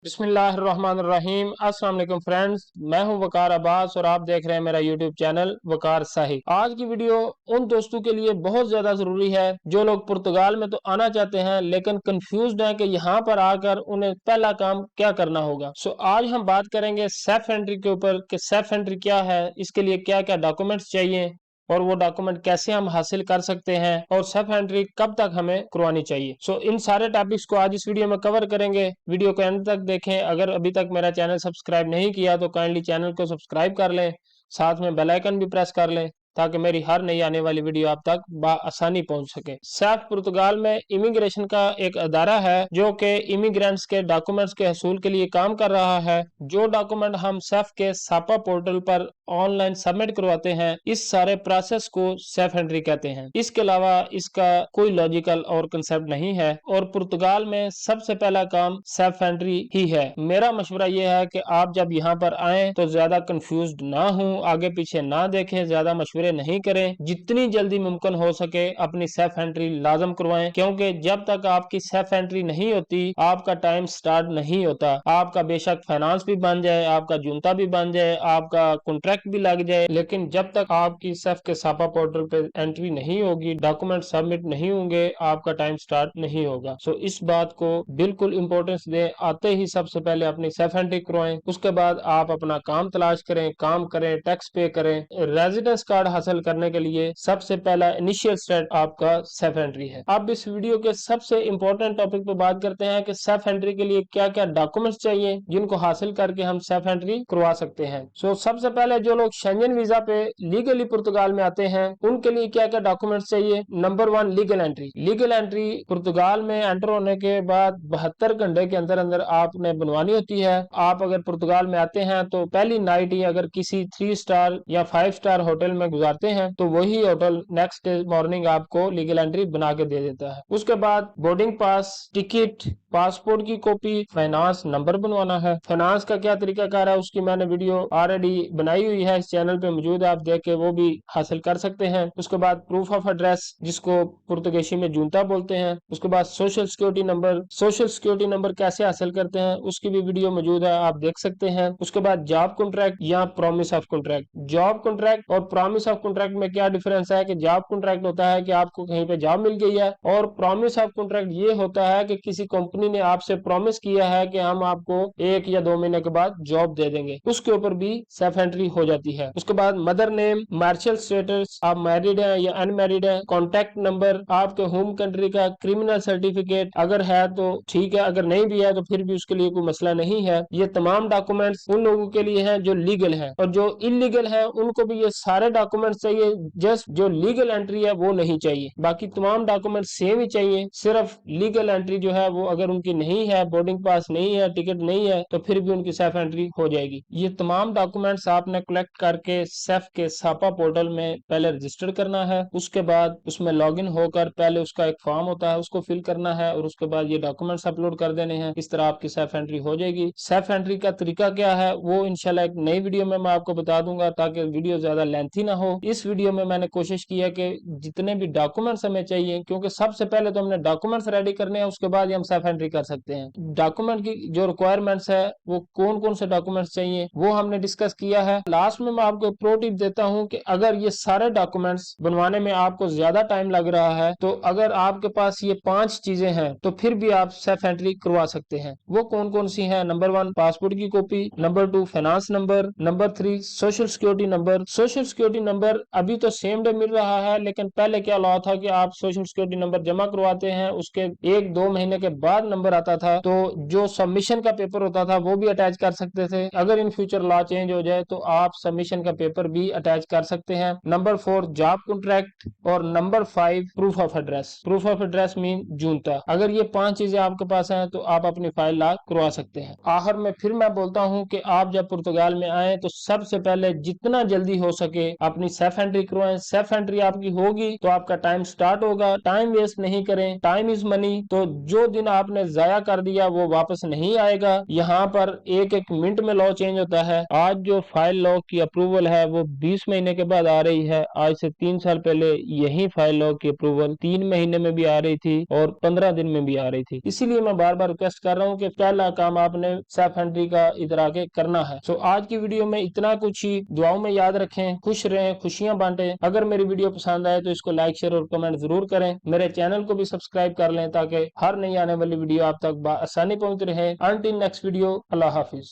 बिस्मिल्लाहिर्रहमानिर्रहीम। अस्सलाम वालेकुम फ्रेंड्स, मैं हूं वकार अब्बास और आप देख रहे हैं मेरा यूट्यूब चैनल वकार साहिब। आज की वीडियो उन दोस्तों के लिए बहुत ज्यादा जरूरी है जो लोग पुर्तगाल में तो आना चाहते हैं लेकिन कंफ्यूज्ड हैं कि यहाँ पर आकर उन्हें पहला काम क्या करना होगा। आज हम बात करेंगे सेफ एंट्री के ऊपर कि सेफ एंट्री क्या है, इसके लिए क्या क्या डॉक्यूमेंट्स चाहिए और वो डॉक्यूमेंट कैसे हम हासिल कर सकते हैं और सेफ एंट्री कब तक हमें करवानी चाहिए। इन सारे टॉपिक्स को आज इस वीडियो में कवर करेंगे। वीडियो को एंड तक देखें। अगर अभी तक मेरा चैनल सब्सक्राइब नहीं किया तो काइंडली चैनल को सब्सक्राइब कर लें, साथ में बेल आइकन भी प्रेस कर लें ताकि मेरी हर नई आने वाली वीडियो आप तक आसानी पहुंच सके। सेफ पुर्तगाल में इमिग्रेशन का एक अदारा है जो कि इमिग्रेंट्स के डॉक्यूमेंट्स के हसूल के लिए काम कर रहा है। जो डॉक्यूमेंट हम सेफ के सापा पोर्टल पर ऑनलाइन सबमिट करवाते हैं, इस सारे प्रोसेस को सेफ एंट्री कहते हैं। इसके अलावा इसका कोई लॉजिकल और कंसेप्ट नहीं है और पुर्तगाल में सबसे पहला काम सेफ एंट्री ही है। मेरा मशवरा यह है कि आप जब यहाँ पर आए तो ज्यादा कंफ्यूज्ड ना हो, आगे पीछे ना देखें, ज्यादा मशवरे नहीं करें। जितनी जल्दी मुमकिन हो सके अपनी सेफ एंट्री लाजम करवाएं, क्योंकि जब तक आपकी सेफ एंट्री नहीं होती आपका टाइम स्टार्ट नहीं होता। आपका बेशक फाइनेंस भी बन जाए, आपका जूता भी बन जाए, आपका कॉन्ट्रैक्ट भी लग जाए, लेकिन जब तक आपकी सेफ के सापा पोर्टल पे एंट्री नहीं होगी, डॉक्यूमेंट सबमिट नहीं होंगे, आपका टाइम स्टार्ट नहीं होगा। इस बात को बिल्कुल इंपॉर्टेंस दें। आते ही सबसे पहले अपनी सेफ एंट्री करवाएं, उसके बाद आप अपना काम तलाश करें, काम करें, टैक्स पे करें। रेजिडेंस कार्ड हासिल करने के लिए सबसे पहला इनिशियल स्टेप आपका सेफ एंट्री है। अब इस वीडियो के सबसे इंपॉर्टेंट टॉपिक पे बात करते हैं कि सेफ एंट्री के लिए क्या क्या डॉक्यूमेंट्स चाहिए जिनको हासिल करके हम सेफ एंट्री करवा सकते हैं। सबसे पहले जो लोग शेंजन वीजा पे लीगली पुर्तगाल में आते हैं उनके लिए क्या क्या डॉक्यूमेंट्स चाहिए। Number 1, legal entry. Legal entry पुर्तगाल में एंटर होने के बाद 72 घंटे के अंदर अंदर आपने बनवानी होती है। आप अगर पुर्तगाल में आते हैं तो पहली नाइट ही अगर किसी 3 स्टार या 5 स्टार होटल में गुजारते हैं तो वही होटल नेक्स्ट डे मॉर्निंग आपको लीगल एंट्री बना के दे देता है। उसके बाद बोर्डिंग पास, टिकट, पासपोर्ट की कॉपी, फाइनेंस नंबर बनवाना है। फाइनेंस का क्या तरीका कार है उसकी मैंने वीडियो ऑलरेडी बनाई हुई है, इस चैनल पे मौजूद है, आप देख के वो भी हासिल कर सकते हैं। उसके बाद प्रूफ ऑफ एड्रेस जिसको पुर्तगाली में जूनता बोलते हैं। उसके बाद social security number. Social security number कैसे हासिल करते हैं उसकी भी वीडियो मौजूद है, आप देख सकते हैं। उसके बाद जॉब कॉन्ट्रैक्ट या promise of contract. Job contract और प्रॉमिस ऑफ कॉन्ट्रैक्ट में क्या डिफरेंस है कि जॉब कॉन्ट्रैक्ट होता है कि आपको कहीं पे जॉब मिल गई है और प्रॉमिस ऑफ कॉन्ट्रैक्ट ये होता है कि किसी कंपनी ने आपसे प्रॉमिस किया है कि हम आपको 1 या 2 महीने के बाद जॉब दे देंगे, उसके ऊपर भी सेफ एंट्री हो जाती है। उसके बाद मदर नेम, मार्शल स्टेटस, आप मैरिड हैं या अनमैरिड हैं, कॉन्टैक्ट नंबर, आपके होम कंट्री का क्रिमिनल सर्टिफिकेट अगर है तो ठीक है, अगर नहीं भी है तो फिर भी उसके लिए कोई मसला नहीं है। ये तमाम डॉक्यूमेंट्स उन लोगों के लिए हैं जो लीगल हैं और जो इलीगल है उनको भी ये सारे डॉक्यूमेंट्स चाहिए। जस्ट जो लीगल एंट्री है वो नहीं चाहिए, बाकी तमाम डॉक्यूमेंट सेम ही चाहिए। सिर्फ लीगल एंट्री जो है वो अगर उनकी नहीं है, बोर्डिंग पास नहीं है, टिकट नहीं है, तो फिर भी उनकी सेफ एंट्री हो जाएगी। ये तमाम डॉक्यूमेंट्स आपने कलेक्ट करके सेफ के सापा पोर्टल में पहले रजिस्टर करना है। उसके बाद उसमें लॉगिन होकर पहले उसका एक फॉर्म होता है उसको फिल करना है और उसके बाद ये डॉक्यूमेंट्स अपलोड कर देने हैं। इस तरह आपकी सेफ एंट्री हो जाएगी। सेफ एंट्री का तरीका क्या है वो इंशाल्लाह एक नई वीडियो में मैं आपको बता दूंगा ताकि वीडियो ज्यादा लेंथी ना हो। इस वीडियो में मैंने कोशिश की है कि जितने भी डॉक्यूमेंट्स हमें चाहिए, क्योंकि सबसे पहले तो हमने डॉक्यूमेंट्स रेडी करने हैं, उसके बाद ही हम सेफ एंट्री कर सकते हैं। डॉक्यूमेंट की जो रिक्वायरमेंट्स है वो कौन कौन से डॉक्यूमेंट्स चाहिए वो हमने डिस्कस किया है। लास्ट में मैं आपको प्रो टिप देता हूं कि अगर ये सारे डॉक्यूमेंट्स बनवाने में आपको ज्यादा टाइम लग रहा है तो अगर आपके पास ये 5 चीजें हैं तो फिर भी आप सेफ एंट्री करवा सकते हैं। वो कौन कौन सी हैं? नंबर 1, पासपोर्ट की copy. Number 2, finance number. Number 3, social security number. Social security number अभी तो सेम डे मिल रहा है, लेकिन पहले क्या लॉ था कि आप सोशल सिक्योरिटी नंबर जमा करवाते हैं, उसके 1-2 महीने के बाद नंबर आता था, तो जो सबमिशन का पेपर होता था वो भी अटैच कर सकते थे। अगर इन फ्यूचर लॉ चेंज हो जाए तो आप सबमिशन का पेपर भी अटैच कर सकते हैं। Number 4, job contract. और number 5, proof of address. Proof of address mean जूनता। अगर ये 5 चीजें आपके पास हैं तो आप अपनी फाइल लॉक करवा सकते हैं। आखिर में फिर मैं बोलता हूं कि आप जब पुर्तगाल में आए तो सबसे पहले जितना जल्दी हो सके अपनी सेफ एंट्री करवाएं। सेफ एंट्री आपकी होगी तो आपका टाइम स्टार्ट होगा। टाइम वेस्ट नहीं करें, टाइम इज मनी। तो जो दिन आपने जाया कर दिया वो वापस नहीं आएगा। यहाँ पर एक एक मिनट में लॉ चेंज होता है। आज जो फाइल लॉ की अप्रूवल है वो 20 महीने के बाद आ रही है। आज से 3 साल पहले यही फाइल लॉ की अप्रूवल 3 महीने में भी आ रही थी और 15 दिन में भी आ रही थी। इसीलिए मैं बार बार रिक्वेस्ट कर रहा हूँ कि पहला काम आपने सेफ एंट्री का इधर आके करना है। सो आज की वीडियो में इतना कुछ ही। दुआओं में याद रखें, खुश रहें, खुशियां बांटें। अगर मेरी वीडियो पसंद आए तो इसको लाइक, शेयर और कमेंट जरूर करें। मेरे चैनल को भी सब्सक्राइब कर लें ताकि हर नई आने वाली वीडियो आप तक आसानी पहुंच रहे। अंटिल नेक्स्ट वीडियो, अल्लाह हाफिज।